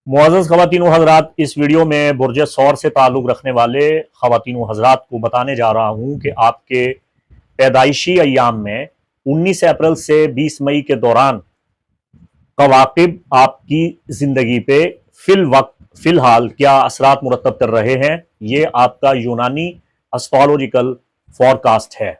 मुअज़्ज़ज़ ख़वातीन व हज़रात, इस वीडियो में बुर्ज सौर से ताल्लुक़ रखने वाले ख़वातीन व हज़रात को बताने जा रहा हूँ कि आपके पैदाइशी अय्याम में 19 अप्रैल से 20 मई के दौरान कवाकिब आपकी ज़िंदगी पे फ़िलहाल क्या असरात मुरतब कर रहे हैं। ये आपका यूनानी एस्ट्रोलॉजिकल फॉरकास्ट है।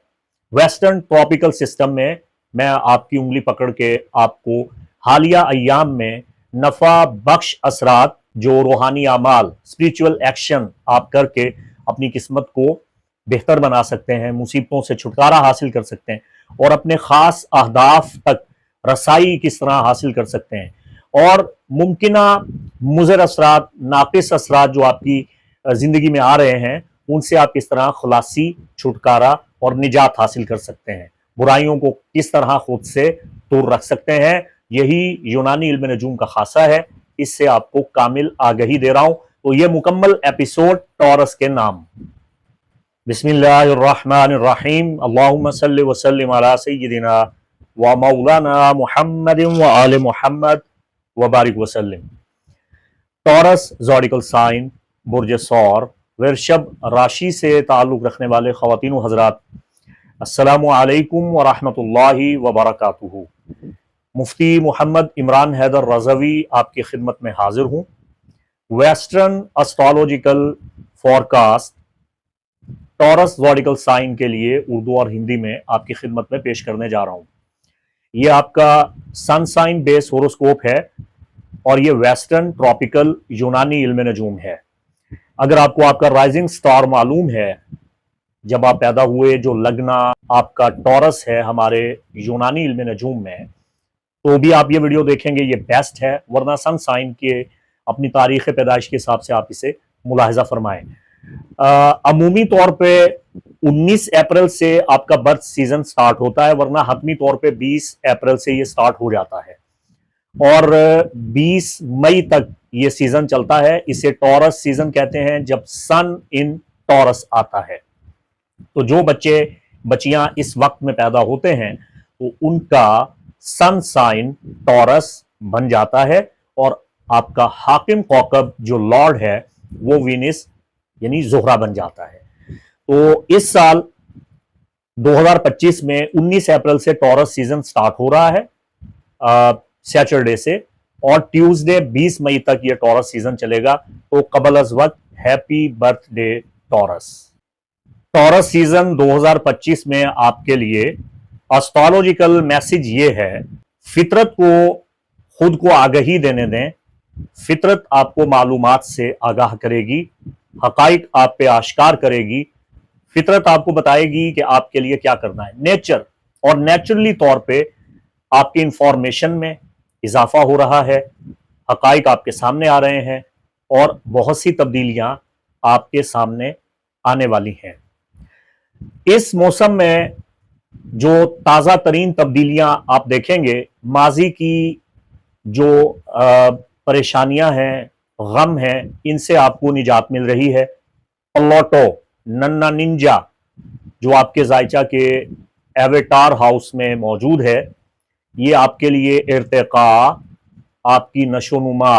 वेस्टर्न ट्रॉपिकल सिस्टम में मैं आपकी उंगली पकड़ के आपको हालिया अय्याम में नफ़ा बख्श असरात, जो रूहानी आमाल, स्पिरिचुअल एक्शन आप करके अपनी किस्मत को बेहतर बना सकते हैं, मुसीबतों से छुटकारा हासिल कर सकते हैं और अपने ख़ास अहदाफ तक रसाई किस तरह हासिल कर सकते हैं, और मुमकिना मुज़र असरात, नाक़िस असरात जो आपकी ज़िंदगी में आ रहे हैं, उनसे आप किस तरह खुलासी, छुटकारा और निजात हासिल कर सकते हैं, बुराइयों को किस तरह खुद से दूर रख सकते हैं। यही यूनानी इल्म नजूम का खासा है। इससे आपको कामिल आगही दे रहा हूं। तो ये मुकम्मल एपिसोड टॉरस के नाम। बिस्मिल्लाहिर्रहमानिर्रहीम। अल्लाहुम्मा सल्लि व सल्लिम अला सय्यिदिना व मौलाना मुहम्मदिन व आले मुहम्मद व बारिक वसल्लिम। टॉरस ज़ोडिकल साइन, बुर्ज सौर, वृषभ राशि से ताल्लुक़ रखने वाले ख़वातीन व हज़रात, अस्सलामु अलैकुम व रहमतुल्लाहि व बरकातुहू। मुफ्ती मोहम्मद इमरान हैदर रज़वी आपकी खिदमत में हाजिर हूँ। Western astrological forecast Taurus zodiacal sign के लिए उर्दू और हिंदी में आपकी खिदमत में पेश करने जा रहा हूँ। ये आपका सन साइन बेस होरोस्कोप है और ये वेस्टर्न ट्रॉपिकल यूनानी इल्म नजूम है। अगर आपको आपका राइजिंग स्टार मालूम है, जब आप पैदा हुए, जो लगना आपका टॉरस है हमारे यूनानी इल्म नजूम में, तो भी आप ये वीडियो देखेंगे, ये बेस्ट है। वरना सन साइन के अपनी तारीख़ पैदाइश के हिसाब से आप इसे मुलाहिज़ा फरमाएं। अमूमी तौर पे 19 अप्रैल से आपका बर्थ सीजन स्टार्ट होता है, वरना हतमी तौर पे 20 अप्रैल से ये स्टार्ट हो जाता है और 20 मई तक ये सीजन चलता है। इसे टॉरस सीजन कहते हैं, जब सन इन टॉरस आता है। तो जो बच्चे बच्चियां इस वक्त में पैदा होते हैं, तो उनका सन साइन टॉरस बन जाता है और आपका हाकिम कौकब जो लॉर्ड है वो वीनस यानी ज़ोहरा बन जाता है। तो इस साल 2025 में 19 अप्रैल से टॉरस सीजन स्टार्ट हो रहा है सैटरडे से, और ट्यूसडे 20 मई तक ये टॉरस सीजन चलेगा। तो कबल अज वक्त happy birthday taurus. Taurus season 2025 में आपके लिए एस्ट्रोलॉजिकल मैसेज ये है, फितरत को खुद को आगाही देने दें। फितरत आपको मालूमात से आगाह करेगी, हकाइक आप पे आश्कार करेगी। फितरत आपको बताएगी कि आपके लिए क्या करना है। नेचर और नेचुरली तौर पे आपकी इंफॉर्मेशन में इजाफा हो रहा है, हकाइक आपके सामने आ रहे हैं और बहुत सी तब्दीलियां आपके सामने आने वाली हैं। इस मौसम में जो ताज़ा तरीन तब्दीलियां आप देखेंगे, माजी की जो परेशानियां हैं, गम हैं, इनसे आपको निजात मिल रही है। प्लूटो नन्ना निंजा जो आपके जायचा के एवेटार हाउस में मौजूद है, ये आपके लिए इर्तिका, आपकी नशोनुमा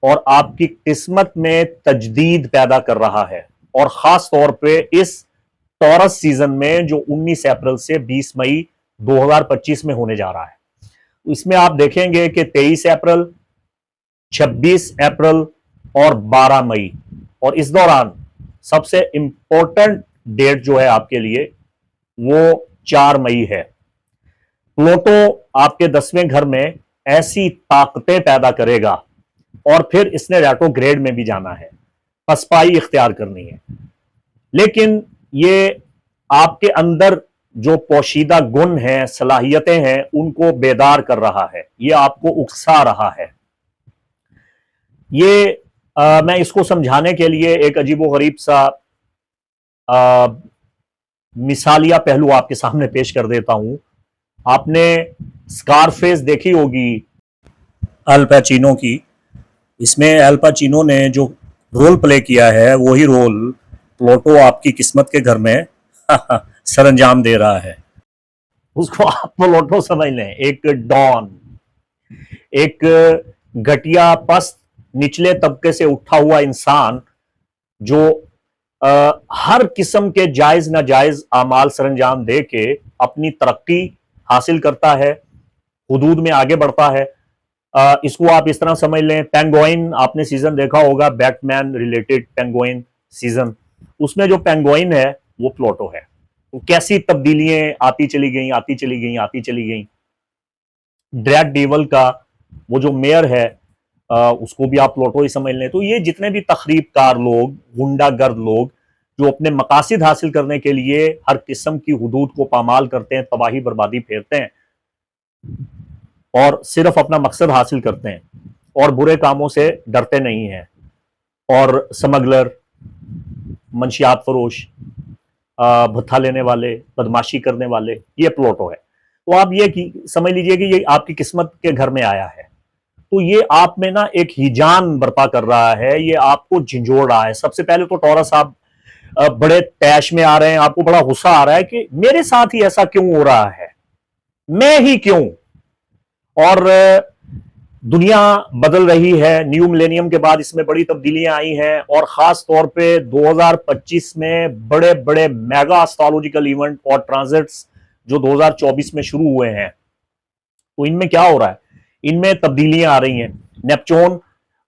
और आपकी किस्मत में तजदीद पैदा कर रहा है। और ख़ास तौर पे इस टॉरस सीजन में जो 19 अप्रैल से 20 मई 2025 में होने जा रहा है, इसमें आप देखेंगे कि 23 अप्रैल, 26 अप्रैल और 12 मई, और इस दौरान सबसे इंपॉर्टेंट डेट जो है आपके लिए वो 4 मई है। प्लूटो आपके 10वें घर में ऐसी ताकतें पैदा करेगा और फिर इसने रेट्रोग्रेड में भी जाना है, पसपाई इख्तियार करनी है। लेकिन ये आपके अंदर जो पोशीदा गुण हैं, सलाहियतें हैं, उनको बेदार कर रहा है, ये आपको उकसा रहा है। ये मैं इसको समझाने के लिए एक अजीबोगरीब सा मिसालिया पहलू आपके सामने पेश कर देता हूं। आपने स्कारफेस देखी होगी अल पैचिनो की। इसमें अल पैचिनो ने जो रोल प्ले किया है, वही रोल प्लूटो आपकी किस्मत के घर में सरंजाम दे रहा है। उसको आप प्लूटो समझ लें, एक डॉन, एक घटिया पस्त निचले तबके से उठा हुआ इंसान जो हर किस्म के जायज नाजायज आमाल सरंजाम दे के अपनी तरक्की हासिल करता है, हुदूद में आगे बढ़ता है। इसको आप इस तरह समझ लें, पेंगुइन आपने सीजन देखा होगा, बैटमैन रिलेटेड पेंगुइन सीजन, उसमें जो पेंगुइन है वो प्लूटो है। तो कैसी तब्दीलियां आती चली गई, आती चली गई, आती चली गई। ड्रैग डेवल का वो जो मेयर है उसको भी आप प्लूटो ही समझ लें। तो ये जितने भी तखरीबकार लोग, गुंडागर्द लोग जो अपने मकासद हासिल करने के लिए हर किस्म की हुदूद को पामाल करते हैं, तबाही बर्बादी फेरते हैं और सिर्फ अपना मकसद हासिल करते हैं और बुरे कामों से डरते नहीं हैं, और स्मगलर, मंशियात फरोश, भत्था लेने वाले, बदमाशी करने वाले, ये प्लूटो है। तो आप ये समझ लीजिए कि ये आपकी किस्मत के घर में आया है, तो ये आप में ना एक हिजान बर्पा कर रहा है, ये आपको झिंझोड़ रहा है। सबसे पहले तो टॉरस आप बड़े तैश में आ रहे हैं, आपको बड़ा गुस्सा आ रहा है कि मेरे साथ ही ऐसा क्यों हो रहा है, मैं ही क्यों। और दुनिया बदल रही है, न्यू मिलेनियम के बाद इसमें बड़ी तब्दीलियां आई हैं, और खास तौर पे 2025 में बड़े बड़े मेगा एस्ट्रोलॉजिकल इवेंट और ट्रांजिट्स जो 2024 में शुरू हुए हैं, तो इनमें क्या हो रहा है, इनमें तब्दीलियां आ रही हैं। नेपच्यून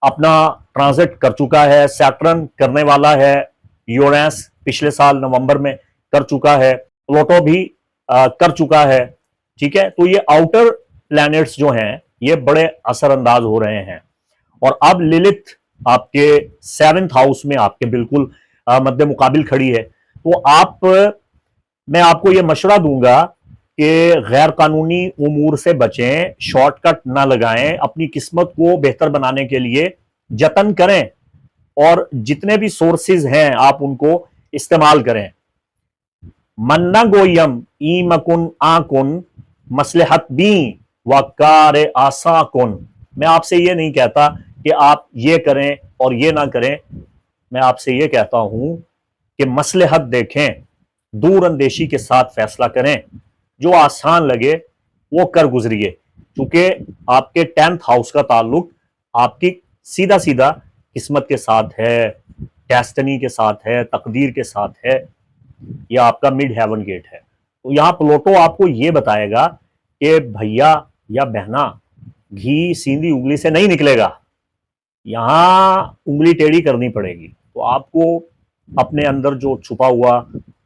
अपना ट्रांजिट कर चुका है, सैटर्न करने वाला है, यूरेनस पिछले साल नवंबर में कर चुका है, प्लूटो भी कर चुका है, ठीक है। तो ये आउटर प्लैनेट्स जो हैं ये बड़े असरअंदाज हो रहे हैं, और अब लिलिथ आपके 7th हाउस में आपके बिल्कुल मध्य मुकाबिल खड़ी है। तो मैं आपको ये मशवरा दूंगा कि गैर कानूनी उमूर से बचें, शॉर्टकट ना लगाएं, अपनी किस्मत को बेहतर बनाने के लिए जतन करें, और जितने भी सोर्सेज हैं आप उनको इस्तेमाल करें। मन्ना गोयम ई मकुन आकुन मसलहत बी वकार आसा कुन। मैं आपसे ये नहीं कहता कि आप ये करें और ये ना करें, मैं आपसे ये कहता हूं कि मसलहत देखें, दूर अंदेशी के साथ फैसला करें, जो आसान लगे वो कर गुजरिए, क्योंकि आपके 10th हाउस का ताल्लुक आपकी सीधा सीधा किस्मत के साथ है, डेस्टिनी के साथ है, तकदीर के साथ है, यह आपका मिड हेवन गेट है। तो यहां प्लूटो आपको यह बताएगा कि भैया या बहना, घी सीधी उंगली से नहीं निकलेगा, यहां उंगली टेढ़ी करनी पड़ेगी। तो आपको अपने अंदर जो छुपा हुआ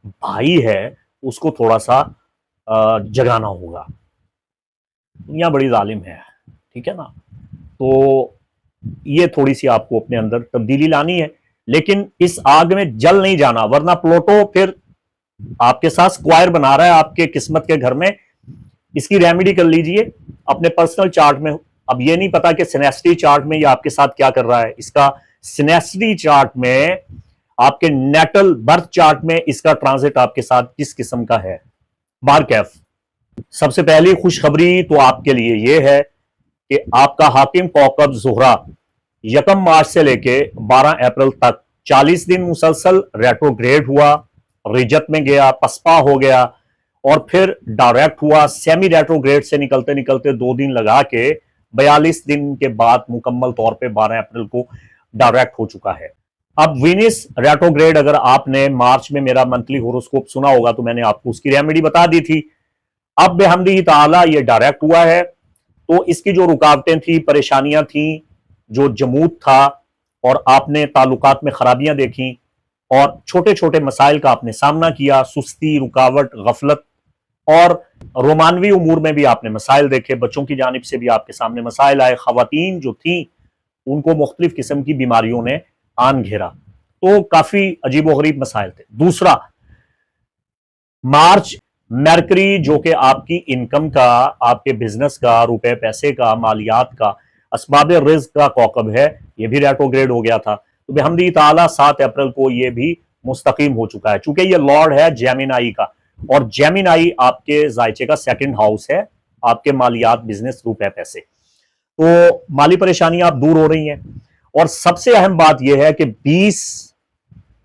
भाई है उसको थोड़ा सा जगाना होगा। दुनिया बड़ी जालिम है, ठीक है ना। तो ये थोड़ी सी आपको अपने अंदर तब्दीली लानी है, लेकिन इस आग में जल नहीं जाना, वरना प्लूटो फिर आपके साथ स्क्वायर बना रहा है आपके किस्मत के घर में। इसकी रेमेडी कर लीजिए अपने पर्सनल चार्ट में। अब ये नहीं पता कि सिनेस्ट्री चार्ट में ये आपके साथ क्या कर रहा है, इसका सिनेस्ट्री चार्ट में, आपके नेटल बर्थ चार्ट में इसका ट्रांजिट आपके साथ किस किस्म का है। बारकैफ, सबसे पहली खुशखबरी तो आपके लिए यह है कि आपका हाकिम कौकब ज़ुहरा 1 मार्च से लेके 12 अप्रैल तक 40 दिन मुसलसल रेट्रोग्रेड हुआ, रिजत में गया, पसपा हो गया, और फिर डायरेक्ट हुआ। सेमी रेट्रोग्रेड से निकलते निकलते 2 दिन लगा के 42 दिन के बाद मुकम्मल तौर पे 12 अप्रैल को डायरेक्ट हो चुका है। अब वीनस रेट्रोग्रेड, अगर आपने मार्च में मेरा मंथली होरोस्कोप सुना होगा तो मैंने आपको उसकी रेमेडी बता दी थी। अब बेहमदी ताला ये डायरेक्ट हुआ है, तो इसकी जो रुकावटें थी, परेशानियां थी, जो जमूद था, और आपने ताल्लुकात में खराबियां देखी और छोटे छोटे मसाइल का आपने सामना किया, सुस्ती, रुकावट, गफलत, और रोमानवी उमूर में भी आपने मसाइल देखे, बच्चों की जानिब से भी आपके सामने मसाइल आए, खवातीन जो थी उनको मुख्तलिफ किस्म की बीमारियों ने आन घेरा, तो काफी अजीबोगरीब मसाइल थे। दूसरा, मार्च मरकरी जो कि आपकी इनकम का, आपके बिजनेस का, रुपए पैसे का, मालियात का, असबाब रिज्क का कौकब है, ये भी रेट्रोग्रेड हो गया था। तो बेहमदी ताला 7 अप्रैल को ये भी मुस्तकीम हो चुका है, चूंकि ये लॉर्ड है जेमिनाई का, और जेमिनाई आपके जायचे का 2nd हाउस है, आपके मालियात, बिजनेस, रुपए पैसे। तो माली परेशानियां आप दूर हो रही हैं। और सबसे अहम बात यह है कि 20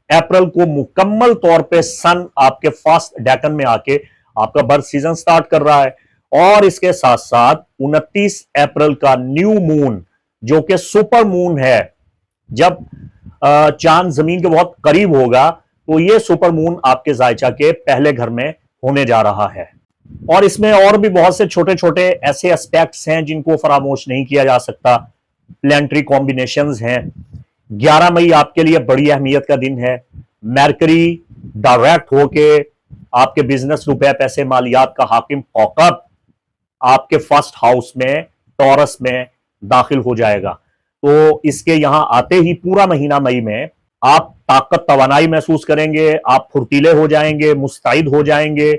अप्रैल को मुकम्मल तौर पे सन आपके फर्स्ट डेकन में आके आपका बर्थ सीजन स्टार्ट कर रहा है, और इसके साथ साथ 29 अप्रैल का न्यू मून جو کہ सुपर मून है। जब चांद जमीन के बहुत करीब होगा तो ये सुपर मून आपके जायचा के पहले घर में होने जा रहा है। और इसमें और भी बहुत से छोटे छोटे ऐसे एस्पेक्ट्स हैं जिनको फरामोश नहीं किया जा सकता। प्लानिटरी कॉम्बिनेशंस हैं। 11 मई आपके लिए बड़ी अहमियत का दिन है। मरकरी डायरेक्ट होके आपके बिजनेस, रुपए, पैसे, मालियात का हाकिम कौकब आपके फर्स्ट हाउस में टॉरस में दाखिल हो जाएगा। तो इसके यहां आते ही पूरा महीना मई में आप ताकत तवानाई महसूस करेंगे, आप फुर्तीले हो जाएंगे, मुस्तैद हो जाएंगे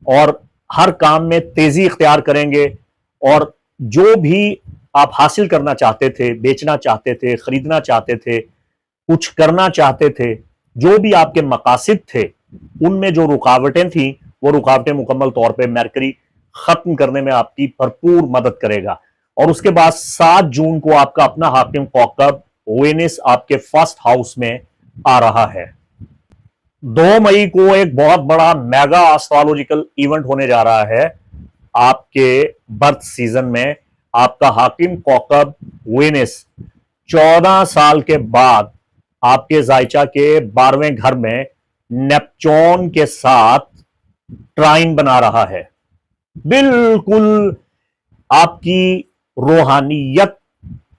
और हर काम में तेजी इख्तियार करेंगे। और जो भी आप हासिल करना चाहते थे, बेचना चाहते थे, खरीदना चाहते थे, कुछ करना चाहते थे, जो भी आपके मकासिद थे, उनमें जो रुकावटें थी वो रुकावटें मुकम्मल तौर पे मरकरी खत्म करने में आपकी भरपूर मदद करेगा। और उसके बाद 7 जून को आपका अपना हाकिम कौकब वेनिस आपके फर्स्ट हाउस में आ रहा है। 2 मई को एक बहुत बड़ा मेगा एस्ट्रोलॉजिकल इवेंट होने जा रहा है आपके बर्थ सीजन में। आपका हाकिम कौकब वेनिस 14 साल के बाद आपके जायचा के 12वें घर में नेपच्यून के साथ ट्राइन बना रहा है। बिल्कुल आपकी रूहानियत,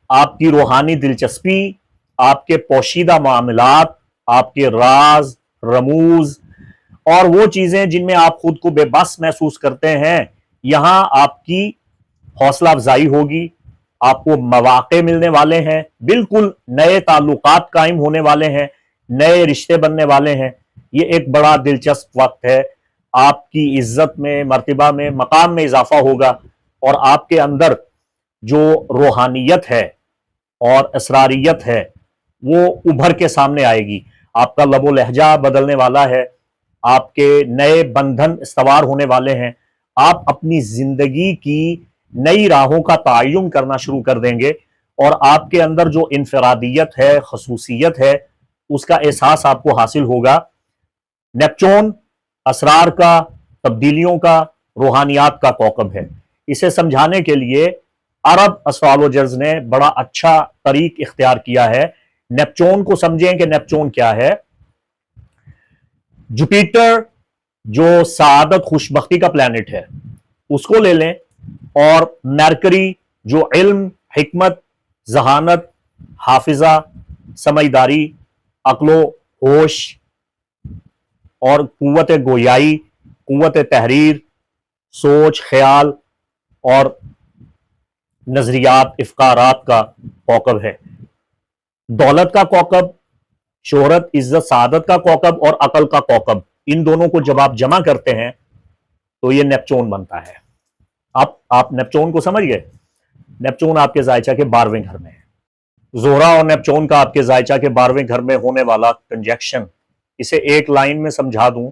आपकी रूहानी दिलचस्पी, आपके पोशीदा मामलात, आपके राज रमूज और वो चीजें जिनमें आप खुद को बेबस महसूस करते हैं, यहां आपकी हौसला अफजाई होगी। आपको मौके मिलने वाले हैं, बिल्कुल नए ताल्लुकात कायम होने वाले हैं, नए रिश्ते बनने वाले हैं। ये एक बड़ा दिलचस्प वक्त है। आपकी इज्जत में, मर्तबा में, मकाम में इजाफा होगा और आपके अंदर जो रूहानियत है और असरारियत है वो उभर के सामने आएगी। आपका लबो लहजा बदलने वाला है, आपके नए बंधन इस्तवार होने वाले हैं। आप अपनी जिंदगी की नई राहों का तयन करना शुरू कर देंगे और आपके अंदर जो इनफरादियत है, खसूसियत है, उसका एहसास आपको हासिल होगा। नेपच्यून असरार का, तब्दीलियों का, रूहानियात का कौकब है। इसे समझाने के लिए अरब एस्ट्रोलॉजर्स ने बड़ा अच्छा तरीक इख्तियार किया है। नेपच्यून को समझें कि नेपच्यून क्या है। जुपिटर जो सादत खुशबख्ती का प्लैनेट है उसको ले लें, और मरकरी जो इल्म, हिकमत, जहानत, हाफिजा, समझदारी, अक्लो होश और कुव्वत गोयाई, कुव्वत तहरीर, सोच, ख्याल और नजरियात, इफ्कारात का कौकब है। दौलत का कौकब, शोहरत, इज्जत, सादत का कौकब और अकल का कौकब, इन दोनों को जब आप जमा करते हैं तो ये नेपच्यून बनता है। आप नेपच्यून को समझ गए। नेपच्यून आपके जायचा के 12वें घर में है। जोहरा और नेपच्यून का आपके जायचा के 12वें घर में होने वाला कंजक्शन, इसे एक लाइन में समझा दूं,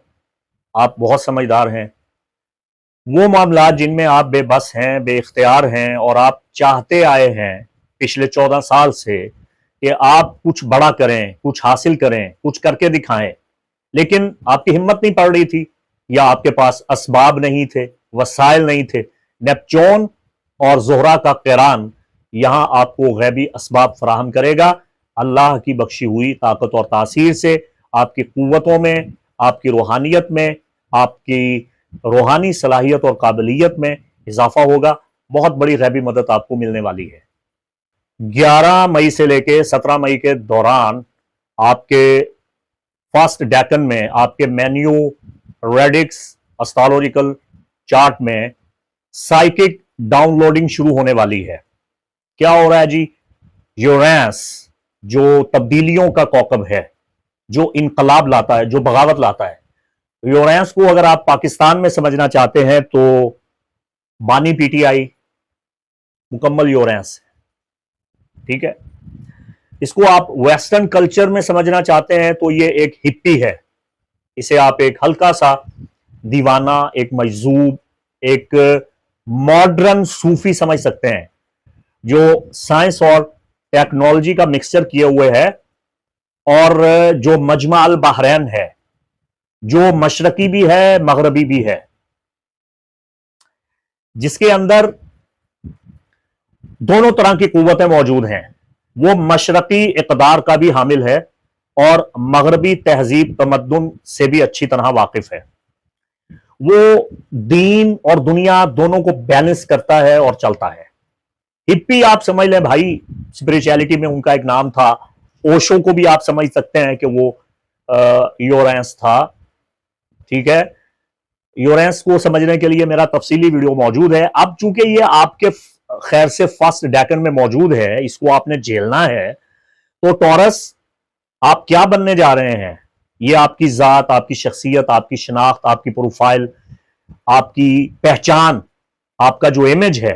आप बहुत समझदार हैं। वो मामला जिनमें आप बेबस हैं, बेइख्तियार हैं और आप चाहते आए हैं पिछले 14 साल से कि आप कुछ बड़ा करें, कुछ हासिल करें, कुछ करके दिखाएं, लेकिन आपकी हिम्मत नहीं पड़ रही थी या आपके पास असबाब नहीं थे, वसाइल नहीं थे। नेपच्यून और जोहरा का क़िरान यहां आपको गैबी असबाब फराहम करेगा। अल्लाह की बख्शी हुई ताकत और तासीर से आपकी कुव्वतों में, आपकी रूहानियत में, आपकी रूहानी सलाहियत और काबिलियत में इजाफा होगा। बहुत बड़ी गैबी मदद आपको मिलने वाली है। 11 मई से लेकर 17 मई के दौरान आपके फर्स्ट डेकन में, आपके मेन्यू रेडिक्स एस्ट्रोलॉजिकल चार्ट में साइकिक डाउनलोडिंग शुरू होने वाली है। क्या हो रहा है जी? यूरेनस जो तब्दीलियों का कौकब है, जो इनकलाब लाता है, जो बगावत लाता है। यूरेनस को अगर आप पाकिस्तान में समझना चाहते हैं तो बानी पीटीआई मुकम्मल यूरेनस, ठीक है। इसको आप वेस्टर्न कल्चर में समझना चाहते हैं तो ये एक हिप्पी है। इसे आप एक हल्का सा दीवाना, एक मजजूब, एक मॉडर्न सूफी समझ सकते हैं, जो साइंस और टेक्नोलॉजी का मिक्सचर किए हुए है और जो मजमा अल बहरैन है, जो मशरकी भी है, मगरबी भी है, जिसके अंदर دونوں طرح کی قوتیں موجود ہیں. وہ مشرقی اقدار کا بھی حامل ہے اور مغربی تہذیب تمدن سے بھی اچھی طرح واقف ہے. وہ دین اور دنیا دونوں کو بیلنس کرتا ہے اور چلتا ہے. ہپی آپ سمجھ لیں بھائی، اسپرچویلٹی میں ان کا ایک نام تھا. اوشو کو بھی آپ سمجھ سکتے ہیں کہ وہ یورینس تھا. ٹھیک ہے، یورینس کو سمجھنے کے لیے میرا تفصیلی ویڈیو موجود ہے. اب چونکہ یہ آپ کے خیر سے فرسٹ ڈیکن میں موجود ہے، اس کو آپ نے جھیلنا ہے، تو ٹورس آپ کیا بننے جا رہے ہیں؟ یہ آپ کی ذات، آپ کی شخصیت، آپ کی شناخت، آپ کی پروفائل، آپ کی پہچان، آپ کا جو امیج ہے،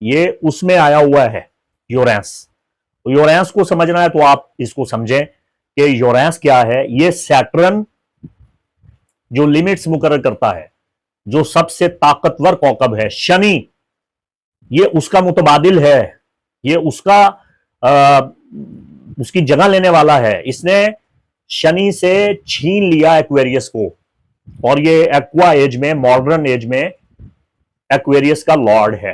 یہ اس میں آیا ہوا ہے یورینس. یورینس کو سمجھنا ہے تو آپ اس کو سمجھیں کہ یورینس کیا ہے. یہ سیٹرن جو لیمٹس مقرر کرتا ہے، جو سب سے طاقتور کوکب ہے. شنی یہ اس کا متبادل ہے، یہ اس کی جگہ لینے والا ہے. اس نے شنی سے چھین لیا ایکویریس کو، اور یہ ایکوا ایج میں، ماڈرن ایج میں ایکویریس کا لارڈ ہے.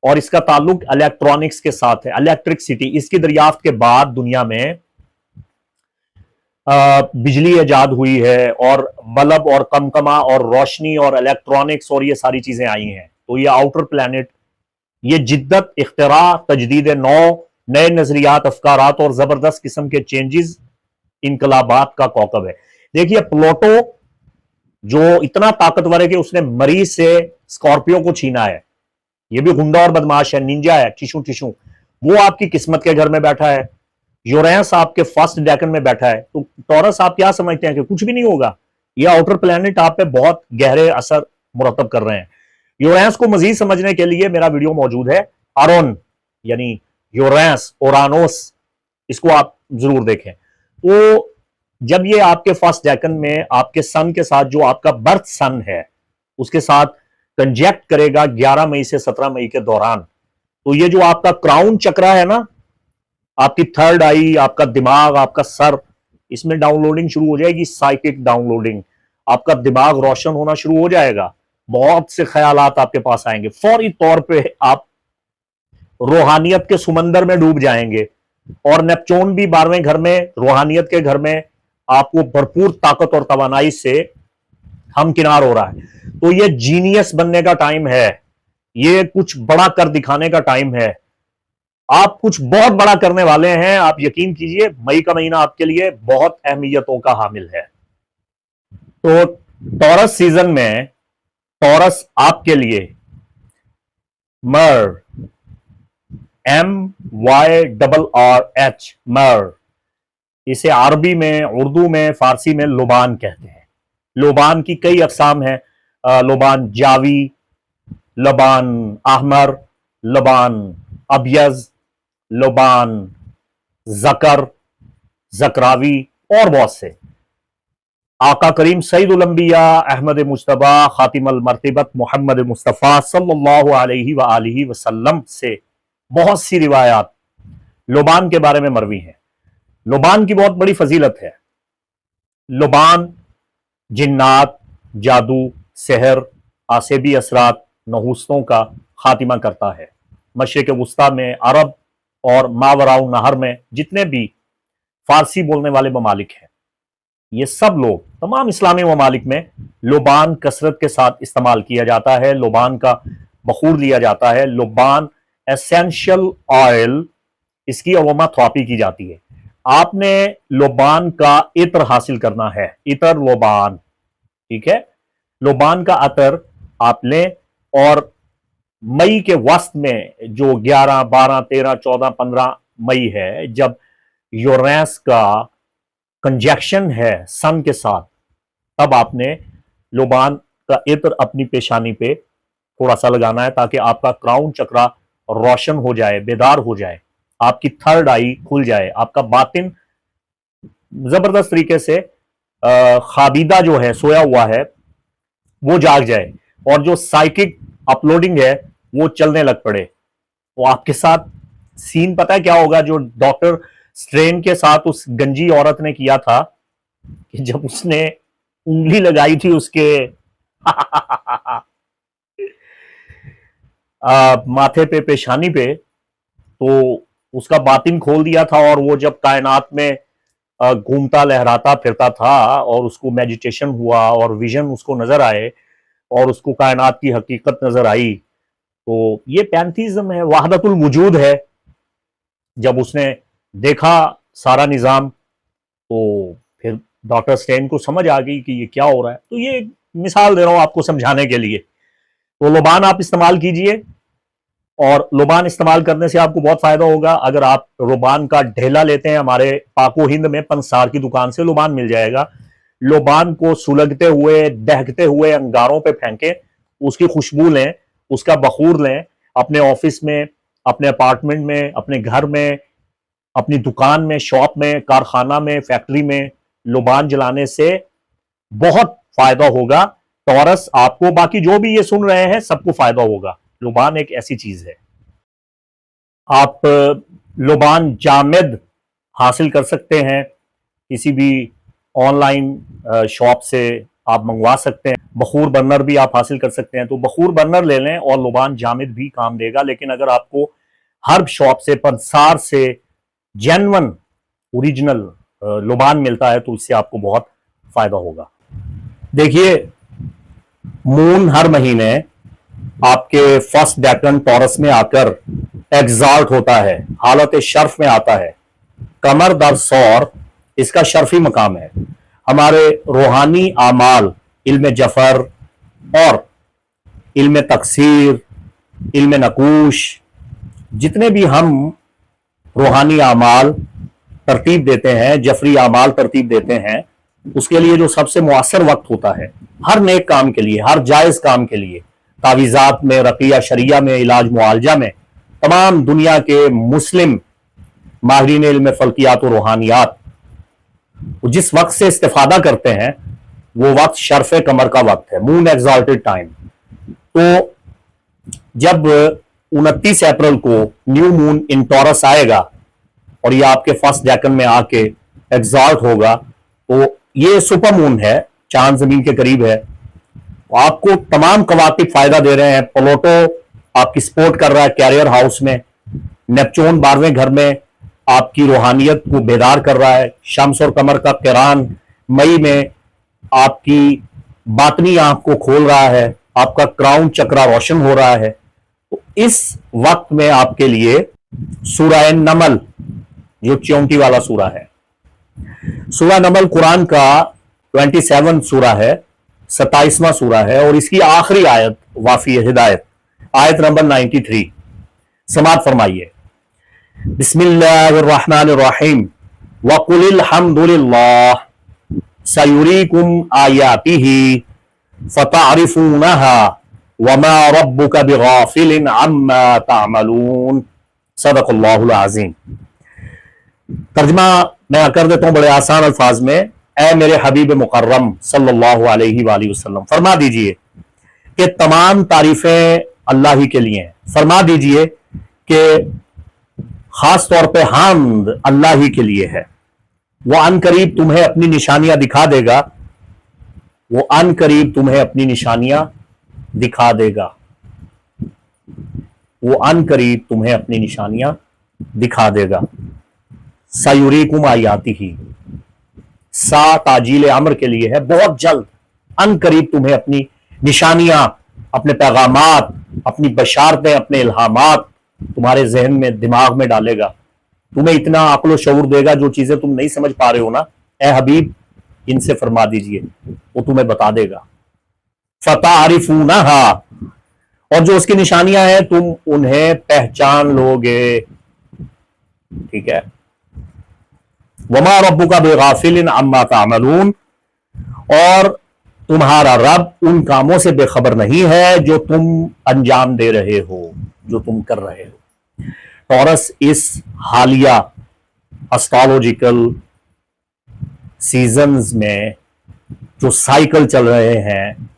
اور اس کا تعلق الیکٹرانکس کے ساتھ ہے، الیکٹرکسٹی. اس کی دریافت کے بعد دنیا میں بجلی ایجاد ہوئی ہے، اور بلب اور کمکما اور روشنی اور الیکٹرانکس اور یہ ساری چیزیں آئی ہیں. تو یہ آؤٹر پلانٹ، یہ جدت، اختراع، تجدید نو، نئے نظریات، افکارات اور زبردست قسم کے چینجز، انقلابات کا کوکب ہے. دیکھیے پلوٹو جو اتنا طاقتور ہے کہ اس نے مریض سے اسکارپیو کو چھینا ہے، یہ بھی غنڈہ اور بدماش ہے، نینجا ہے، ٹشو ٹشو. وہ آپ کی قسمت کے گھر میں بیٹھا ہے. یورینس آپ کے فرسٹ ڈیکن میں بیٹھا ہے. تو ٹورس آپ کیا سمجھتے ہیں کہ کچھ بھی نہیں ہوگا؟ یہ آؤٹر پلانٹ آپ پہ بہت گہرے اثر مرتب کر رہے ہیں. یورینس کو مزید سمجھنے کے لیے میرا ویڈیو موجود ہے، آرون یعنی یورینس، اورانوس، اس کو آپ ضرور دیکھیں. تو جب یہ آپ کے فرسٹ ڈیکن میں آپ کے سن کے ساتھ، جو آپ کا برتھ سن ہے، اس کے ساتھ کنجیکٹ کرے گا 11 مئی سے 17 مئی کے دوران، تو یہ جو آپ کا کراؤن چکرا ہے نا، آپ کی تھرڈ آئی، آپ کا دماغ، آپ کا سر، اس میں ڈاؤن لوڈنگ شروع ہو جائے گی، سائیکک ڈاؤن لوڈنگ. آپ کا دماغ روشن ہونا شروع ہو جائے گا، بہت سے خیالات آپ کے پاس آئیں گے. فوری طور پہ آپ روحانیت کے سمندر میں ڈوب جائیں گے. اور نیپچون بھی 12ویں گھر میں، روحانیت کے گھر میں، آپ کو بھرپور طاقت اور توانائی سے ہمکنار ہو رہا ہے. تو یہ جینیس بننے کا ٹائم ہے، یہ کچھ بڑا کر دکھانے کا ٹائم ہے. آپ کچھ بہت بڑا کرنے والے ہیں. آپ یقین کیجئے مئی کا مہینہ آپ کے لیے بہت اہمیتوں کا حامل ہے. تو ٹورس سیزن میں ٹورس آپ کے لیے مر، MYRRH، مر، اسے عربی میں، اردو میں، فارسی میں لوبان کہتے ہیں. لوبان کی کئی اقسام ہیں، لوبان جاوی، لوبان احمر، لوبان ابیض، لوبان زکر، زکراوی، اور بہت سے. آقا کریم سید الانبیاء احمد مجتبی خاتم المرتبت محمد مصطفیٰ صلی اللہ علیہ وآلہ وسلم سے بہت سی روایات لوبان کے بارے میں مروی ہیں. لوبان کی بہت بڑی فضیلت ہے. لوبان جنات، جادو، سحر، آسیبی اثرات، نحوستوں کا خاتمہ کرتا ہے. مشرق وسطی میں، عرب اور ماوراء النہر میں جتنے بھی فارسی بولنے والے ممالک ہیں، یہ سب لوگ، تمام اسلامی ممالک میں لوبان کثرت کے ساتھ استعمال کیا جاتا ہے. لوبان کا بخور لیا جاتا ہے. لوبان ایسینشل آئل، اس کی اروما تھراپی کی جاتی ہے. آپ نے لوبان کا عطر حاصل کرنا ہے، عطر لوبان. ٹھیک ہے، لوبان کا عطر آپ لیں، اور مئی کے وسط میں جو 11، 12، 13، 14، 15 مئی ہے، جب یورینس کا کنجیکشن ہے سن کے ساتھ، تب آپ نے لوبان کا عطر اپنی پیشانی پہ تھوڑا سا لگانا ہے، تاکہ آپ کا کراؤن چکرا روشن ہو جائے، بیدار ہو جائے، آپ کی تھرڈ آئی کھل جائے، آپ کا باطن زبردست طریقے سے خوابیدہ جو ہے، سویا ہوا ہے، وہ جاگ جائے، اور جو سائیکک اپلوڈنگ ہے وہ چلنے لگ پڑے. تو آپ کے ساتھ سین پتہ ہے کیا ہوگا، جو ڈاکٹر سٹرین کے ساتھ اس گنجی عورت نے کیا تھا، کہ جب اس نے انگلی لگائی تھی اس کے माथे पे, पेशानी पे, तो उसका बातिन खोल दिया था, और वो जब कायनात में घूमता लहराता फिरता था और उसको मेडिटेशन हुआ और विजन उसको नजर आए और उसको कायनात की हकीकत नजर आई, तो ये पैंथीज्म है, वहदतुल वजूद है। जब उसने देखा सारा निज़ाम, तो फिर डॉक्टर स्टेन को समझ आ गई कि ये क्या हो रहा है। तो ये मिसाल दे रहा हूं आपको समझाने के लिए। तो लोबान आप इस्तेमाल कीजिए, और लोबान इस्तेमाल करने से आपको बहुत फायदा होगा। अगर आप लोबान का ढेला लेते हैं, हमारे पाको हिंद में पंसार की दुकान से लोबान मिल जाएगा। लोबान को सुलगते हुए, दहकते हुए अंगारों पे फेंकें, उसकी खुशबू लें, उसका बखूर लें, अपने ऑफिस में, अपने अपार्टमेंट में, अपने घर में, अपनी दुकान में, शॉप में, कारखाना में, फैक्ट्री में लोबान जलाने से बहुत फायदा होगा। टॉरस आपको, बाकी जो भी ये सुन रहे हैं, सबको फायदा होगा। लोबान एक ऐसी चीज है। आप लोबान जामिद हासिल कर सकते हैं, किसी भी ऑनलाइन शॉप से आप मंगवा सकते हैं। बखूर बर्नर भी आप हासिल कर सकते हैं, तो बखूर बर्नर ले लें और लोबान जामिद भी काम देगा। लेकिन अगर आपको हर्ब शॉप से, पंसार से जेन्युइन ओरिजिनल लोबान मिलता है, तो इससे आपको बहुत फायदा होगा। देखिए, मून हर महीने आपके फर्स्ट डेकन टॉरस में आकर एग्जाल्ट होता है, हालत शर्फ में आता है। कमर दर सौर इसका शर्फी मकाम है। हमारे रूहानी आमाल, इल्म जफर और इल्म तकसीर, इल्म नकूश, जितने भी हम रूहानी आमाल तरतीब देते हैं, जफरी आमाल तरतीब देते हैं, उसके लिए जो सबसे मुअस्सर वक्त होता है, हर नेक काम के लिए, हर जायज काम के लिए, तावीज़ात में, रक़िया शरिया में, इलाज मुआलजा में, तमाम दुनिया के मुस्लिम माहिरीन इल्म फल्कियात और रूहानियात जिस वक्त से इस्तेफादा करते हैं, वो वक्त शर्फ कमर का वक्त है, मून एग्जॉल्टेड टाइम। तो जब 29 अप्रैल को न्यू मून इन टॉरस आएगा और ये आपके फर्स्ट डेकन में आके एग्जॉल्ट होगा, तो ये सुपर मून है, चांद जमीन के करीब है। आपको तमाम कवाकिब फायदा दे रहे हैं। प्लूटो आपकी सपोर्ट कर रहा है कैरियर हाउस में, नेपच्यून 12वें घर में आपकी रूहानियत को बेदार कर रहा है। शम्स और कमर का किरान मई में आपकी बातनी आंख को खोल रहा है, आपका क्राउन चक्रा रोशन हो रहा है। तो इस वक्त में आपके लिए सूरह नमल, जो 34 वाला सूरा है, सूरह नमल कुरान का 27 सूरा है, 27वां सूरा है, और इसकी आखिरी आयत वाफी हिदायत, आयत नंबर 93। समात फरमाइए। बिस्मिल्लाहिर्रहमानिर्रहीम वकुलिल हम्दुलिल्लाह सयुरीकुम आयातिही फतारिफूनहा वमा रब्बुका बिगाफिलिन अम्मा तामलून। सदक़ल्लाहुल अज़ीम। तर्जमा मैं कर देता हूं बड़े आसान अल्फाज में। ऐ मेरे हबीब मुकर्रम सल्लल्लाहु अलैहि वसल्लम, फरमा दीजिए कि तमाम तारीफें अल्लाह ही के लिए हैं। फरमा दीजिए कि खास तौर पे हामद अल्लाह ही के लिए है। वो अनकरीब तुम्हें अपनी निशानियां दिखा देगा, वो अनकरीब तुम्हें अपनी निशानियां दिखा देगा, वो अनकरीब तुम्हें अपनी निशानियां दिखा देगा। सयुरीकुम आयातिही, सा ताजील अमर के लिए है, बहुत जल्द, अनकरीब तुम्हें अपनी निशानियां, अपने पैगामात, अपनी बशारतें, अपने इल्हामात तुम्हारे जहन में, दिमाग में डालेगा। तुम्हें इतना अक्ल शऊर देगा, जो चीजें तुम नहीं समझ पा रहे हो ना, ए हबीब इनसे फरमा दीजिए, वो तुम्हें बता देगा। फतारिफूनहा, और जो उसकी निशानियां हैं तुम उन्हें पहचान लोगे। ठीक है। वमा रब्बुका बिगाफिलिन अम्मा तामलून, और तुम्हारा रब उन कामों से बेखबर नहीं है जो तुम अंजाम दे रहे हो, जो तुम कर रहे हो। टॉरस इस हालिया एस्ट्रोलॉजिकल सीजन्स में जो साइकिल चल रहे हैं,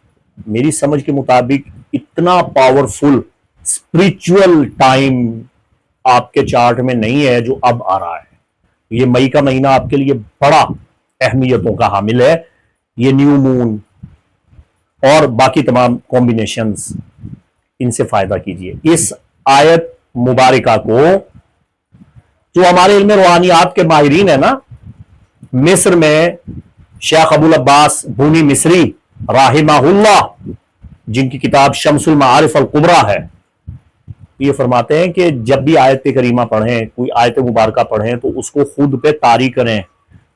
मेरी समझ के मुताबिक इतना पावरफुल स्पिरिचुअल टाइम आपके चार्ट में नहीं है जो अब आ रहा है। ये मई का महीना आपके लिए बड़ा अहमियतों का हामिल है। ये न्यू मून और बाकी तमाम कॉम्बिनेशंस इनसे फायदा कीजिए। इस आयत मुबारका को जो हमारे इल्म रूहानियात के माहिरीन है ना, मिस्र में शेख अबुल अब्बास बूनी मिस्री राहिमाहुल्लाह, जिनकी किताब शम्सुल मारिफ अल कुबरा है, ये फरमाते हैं कि जब भी आयत करीमा पढ़ें, कोई आयत मुबारका पढ़ें, तो उसको खुद पे तारी करें,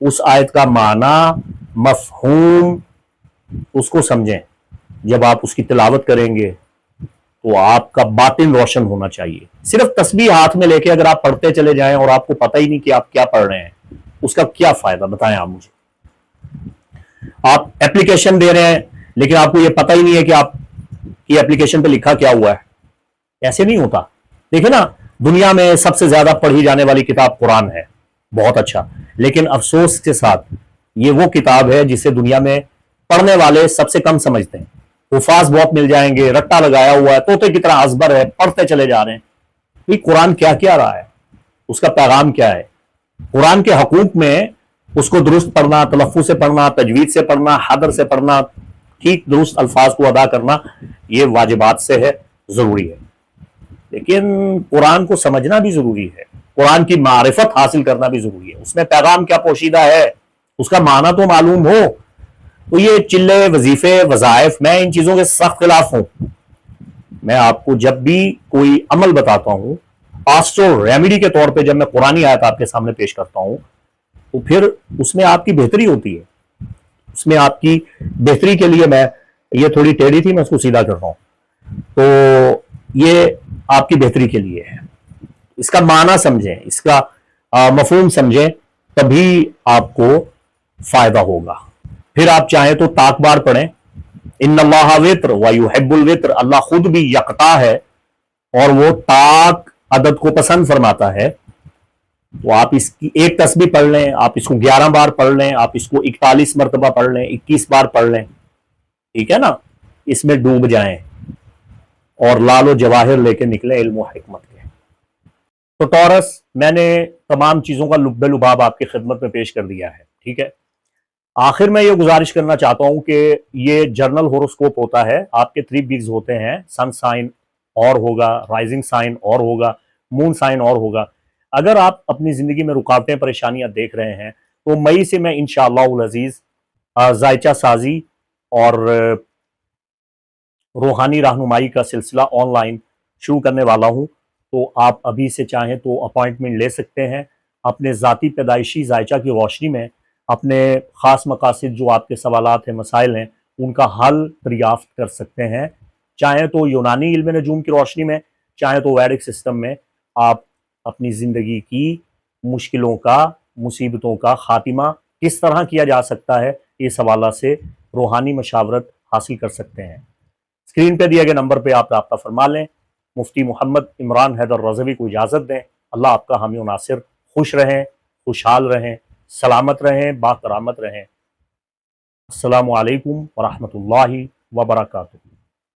उस आयत का माना, मफहूम उसको समझें। जब आप उसकी तिलावत करेंगे तो आपका बातिन रोशन होना चाहिए। सिर्फ तस्बीह हाथ में लेके अगर आप पढ़ते चले जाएं और आपको पता ही नहीं कि आप क्या पढ़ रहे हैं, उसका क्या फायदा, बताएं आप मुझे। आप एप्लीकेशन दे रहे हैं लेकिन आपको यह पता ही नहीं है कि आप की एप्लीकेशन पे लिखा क्या हुआ है, ऐसे नहीं होता। देखिए ना, दुनिया में सबसे ज्यादा पढ़ी जाने वाली किताब कुरान है, बहुत अच्छा, लेकिन अफसोस के साथ ये वो किताब है जिसे दुनिया में पढ़ने वाले सबसे कम समझते हैं। हुफाज बहुत मिल जाएंगे, रट्टा लगाया हुआ है, तोते की तरह अजबर है, पढ़ते चले जा रहे हैं। ये कुरान क्या क्या रहा है, उसका पैगाम क्या है, कुरान के हकूक में उसको दुरुस्त पढ़ना, तलफ्फुज़ से पढ़ना, तजवीद से पढ़ना, हदर से पढ़ना, ठीक दुरुस्त अल्फाज को अदा करना, ये वाजिबात से है, जरूरी है। लेकिन कुरान को समझना भी जरूरी है, कुरान की मारिफत हासिल करना भी जरूरी है, उसमें पैगाम क्या पोशीदा है, उसका माना तो मालूम हो। तो ये चिल्ले, वजीफे, वज़ाइफ, मैं इन चीजों के सख्त खिलाफ हूं। मैं आपको जब भी कोई अमल बताता हूं, पास्टो रेमेडी के तौर पे जब मैं कुरानी आयत आपके सामने पेश करता हूं, तो फिर उसमें आपकी बेहतरी होती है, उसमें आपकी बेहतरी के लिए मैं, ये थोड़ी टेढ़ी थी, मैं उसको सीधा कर रहा हूं, तो ये आपकी बेहतरी के लिए है। इसका माना समझें, इसका मफहूम समझें, तभी आपको फायदा होगा। फिर आप चाहें तो ताकबार पढ़ें, इन्नल्लाह वित्र व युहिब्बुल वित्र, अल्लाह खुद भी यकता है और वो ताक अदद को पसंद फरमाता है। तो आप इसकी एक तस्बीह पढ़ लें, आप इसको 11 बार पढ़ लें, आप इसको 41 मरतबा पढ़ लें, 21 बार पढ़ लें, ठीक है ना, इसमें डूब जाएं और लालो जवाहिर लेके निकले इल्म व हिकमत के। तो टॉरस, मैंने तमाम चीजों का लुब्बे लुबाब आपकी खिदमत में पेश कर दिया है, ठीक है। आखिर में ये गुजारिश करना चाहता हूं कि ये जर्नल होरोस्कोप होता है, आपके 3 वीक्स होते हैं, सन साइन और होगा, राइजिंग साइन और होगा, मून साइन और होगा। अगर आप अपनी जिंदगी में रुकावटें, परेशानियां देख रहे हैं, तो मई से मैं इंशाअल्लाह अजीज जायचा साजी और रूहानी रहनुमाई का सिलसिला ऑनलाइन शुरू करने वाला हूं। तो आप अभी से चाहें तो अपॉइंटमेंट ले सकते हैं, अपने ज़ाती पैदाइशी जायचा की रोशनी में अपने ख़ास मकासद जो आपके सवालात हैं, मसाइल हैं, उनका हल दरियाफ्त कर सकते हैं। चाहें तो यूनानी इल्म नजूम की रोशनी में, चाहें तो वैदिक सिस्टम में, आप अपनी ज़िंदगी की मुश्किलों का, मुसीबतों का खात्मा किस तरह किया जा सकता है, इस हवाला से रूहानी मशावरत हासिल कर सकते हैं। स्क्रीन पे दिए गए नंबर पे आप राब्ता फरमा लें। मुफ्ती मोहम्मद इमरान हैदर रज़वी को इजाज़त दें। अल्लाह आपका हामी व नासिर, खुश रहें, खुशहाल रहें, सलामत रहें, बाकरामत रहें। अस्सलामु अलैकुम व रहमतुल्लाहि व बरकातुहू।